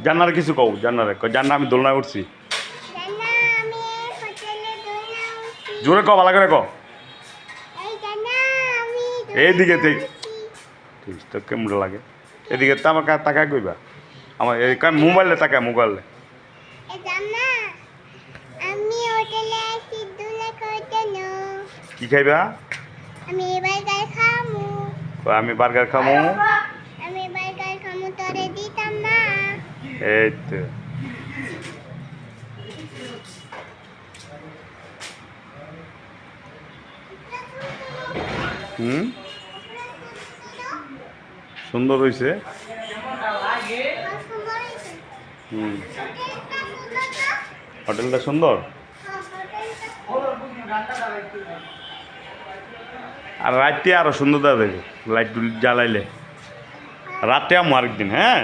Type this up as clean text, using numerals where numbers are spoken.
জান্নার কিছু কও, জান্না আমি দোলনায় উঠছি। জোরে কও, ভালো করে কও। এইদিকে তো কেমন লাগে এদিকে তো আমার তাকায় কইবা, আমার এই মোবাইলে তাকায়, মোবাইলে। কি খাইবা? আমি বার্গার খামু। এই তো সুন্দর হয়েছে। হোটেলটা সুন্দর। আর রাতে আরো সুন্দর দেবে, লাইট জ্বালাইলে। রাতে আমো আরেকদিন, হ্যাঁ।